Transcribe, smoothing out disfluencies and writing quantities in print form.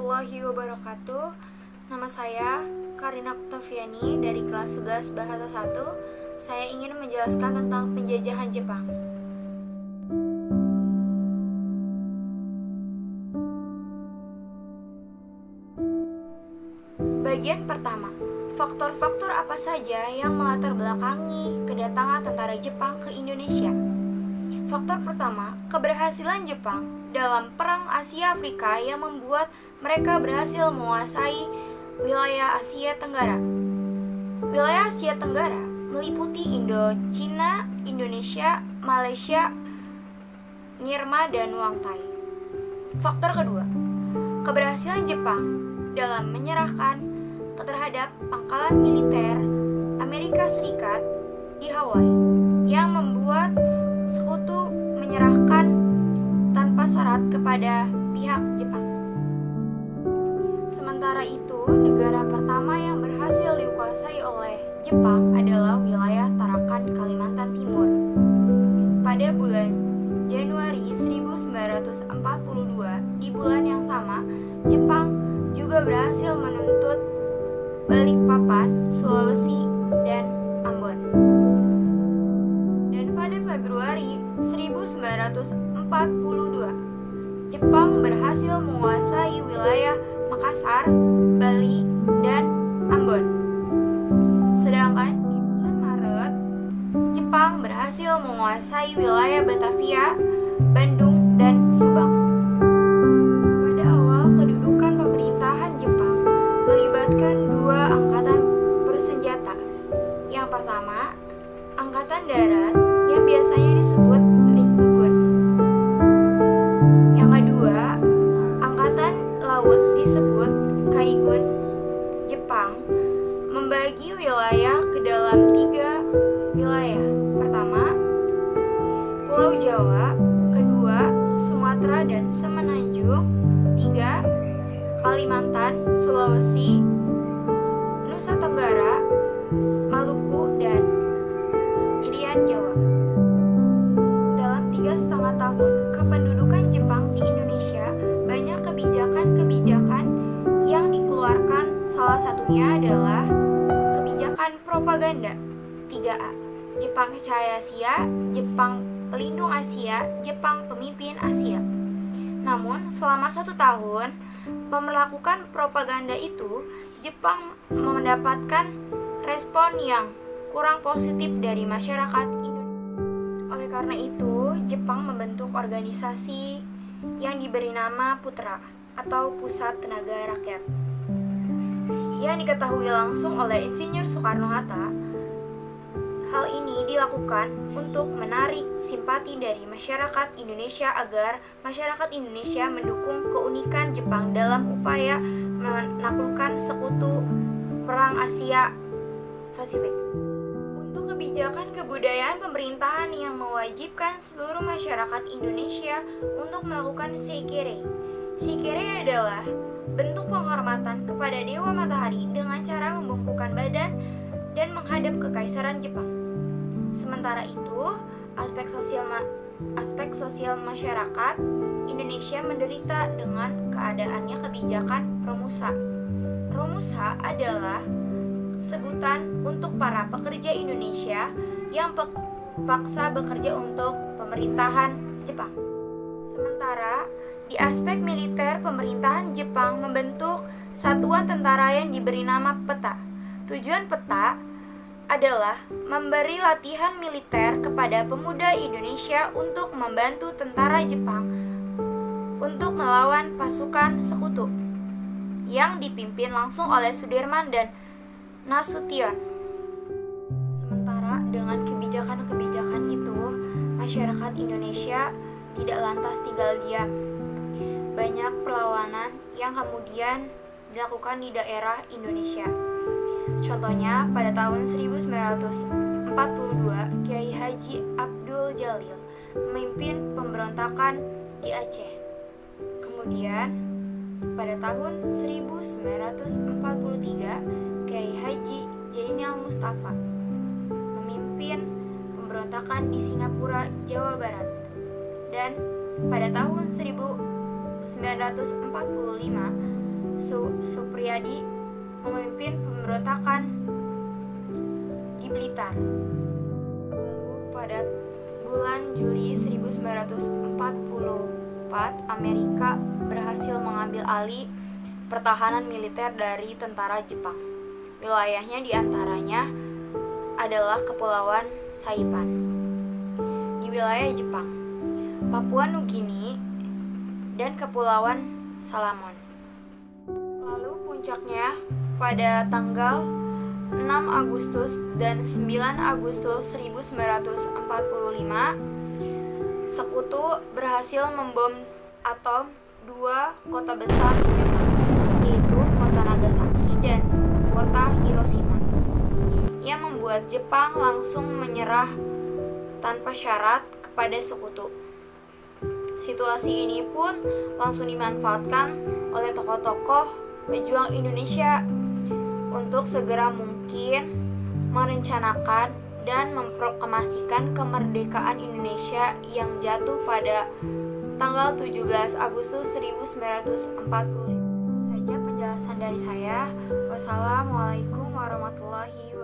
warahmatullahi wabarakatuh. Nama saya Karina Oktaviani dari kelas 11 Bahasa 1. Saya ingin menjelaskan tentang penjajahan Jepang. Bagian pertama, faktor-faktor apa saja yang melatar belakangi kedatangan tentara Jepang ke Indonesia? Faktor pertama, keberhasilan Jepang dalam Perang Asia Afrika yang membuat mereka berhasil menguasai wilayah Asia Tenggara. Wilayah Asia Tenggara meliputi Indochina, Indonesia, Malaysia, Myanmar, dan Wangtai. Faktor kedua, keberhasilan Jepang dalam menyerahkan terhadap pangkalan militer Amerika Serikat di Hawaii yang membuat Sekutu menyerahkan tanpa syarat kepada pihak Jepang. Sementara itu, negara pertama yang berhasil dikuasai oleh Jepang adalah wilayah Tarakan, Kalimantan Timur. Pada bulan Januari 1942, di bulan yang sama, Jepang juga berhasil menuntut Balikpapan, Sulawesi, dan Ambon. Dan pada Februari 1942, Jepang berhasil menguasai wilayah Makassar, Bali, dan Ambon. Sedangkan di bulan Maret, Jepang berhasil menguasai wilayah Batavia, Bandung, dan Subang. Pada awal kedudukan pemerintahan Jepang melibatkan dua angkatan bersenjata. Yang pertama, Angkatan Darat yang biasanya disebut Rikugun. Yang kedua, Angkatan Laut disebut Kaigun. Jepang membagi wilayah ke dalam 3 wilayah. Pertama, Pulau Jawa. Kedua, Sumatera dan Semenanjung. 3, Kalimantan, Sulawesi, Nusa Tenggara, Maluku, dan Irian Jawa. Dalam 3,5 tahun kependudukan Jepang di Indonesia, banyak kebijakan-kebijakan yang dikeluarkan. Salah satunya adalah kebijakan propaganda 3A, Jepang Cahaya Asia, Jepang Pelindung Asia, Jepang Pemimpin Asia. Namun selama 1 tahun melakukan propaganda itu, Jepang mendapatkan respon yang kurang positif dari masyarakat Indonesia. Oleh karena itu, Jepang membentuk organisasi yang diberi nama Putra atau Pusat Tenaga Rakyat, yang diketahui langsung oleh Insinyur Soekarno-Hatta. Hal ini dilakukan untuk menarik simpati dari masyarakat Indonesia agar masyarakat Indonesia mendukung keunikan Jepang dalam upaya menaklukkan sekutu Perang Asia Pasifik. Untuk kebijakan kebudayaan pemerintahan yang mewajibkan seluruh masyarakat Indonesia untuk melakukan seikere. Seikere adalah bentuk penghormatan kepada Dewa Matahari dengan cara membungkukkan badan dan menghadap Kekaisaran Jepang. Sementara itu, aspek sosial masyarakat Indonesia menderita dengan keadaannya kebijakan Romusa. Romusa adalah sebutan untuk para pekerja Indonesia yang paksa bekerja untuk pemerintahan Jepang. Sementara di aspek militer, pemerintahan Jepang membentuk satuan tentara yang diberi nama Peta. Tujuan Peta adalah memberi latihan militer kepada pemuda Indonesia untuk membantu tentara Jepang untuk melawan pasukan sekutu yang dipimpin langsung oleh Sudirman dan Nasution. Sementara dengan kebijakan-kebijakan itu, masyarakat Indonesia tidak lantas tinggal diam. Banyak perlawanan yang kemudian dilakukan di daerah Indonesia. Contohnya, pada tahun 1942, Kiai Haji Abdul Jalil memimpin pemberontakan di Aceh. Kemudian, pada tahun 1943, Kiai Haji Jainal Mustafa memimpin pemberontakan di Singapura, Jawa Barat. Dan pada tahun 1945, Supriyadi memimpin pemberontakan di Blitar. Lalu pada bulan Juli 1944, Amerika berhasil mengambil alih pertahanan militer dari tentara Jepang. Wilayahnya diantaranya adalah Kepulauan Saipan di wilayah Jepang, Papua Nugini, dan Kepulauan Salomon. Lalu puncaknya pada tanggal 6 Agustus dan 9 Agustus 1945, Sekutu berhasil membom atom dua kota besar di Jepang, yaitu kota Nagasaki dan kota Hiroshima, yang membuat Jepang langsung menyerah tanpa syarat kepada Sekutu. Situasi ini pun langsung dimanfaatkan oleh tokoh-tokoh pejuang Indonesia untuk segera mungkin merencanakan dan memproklamasikan kemerdekaan Indonesia yang jatuh pada tanggal 17 Agustus 1945. Itu saja penjelasan dari saya. Wassalamualaikum warahmatullahi wabarakatuh.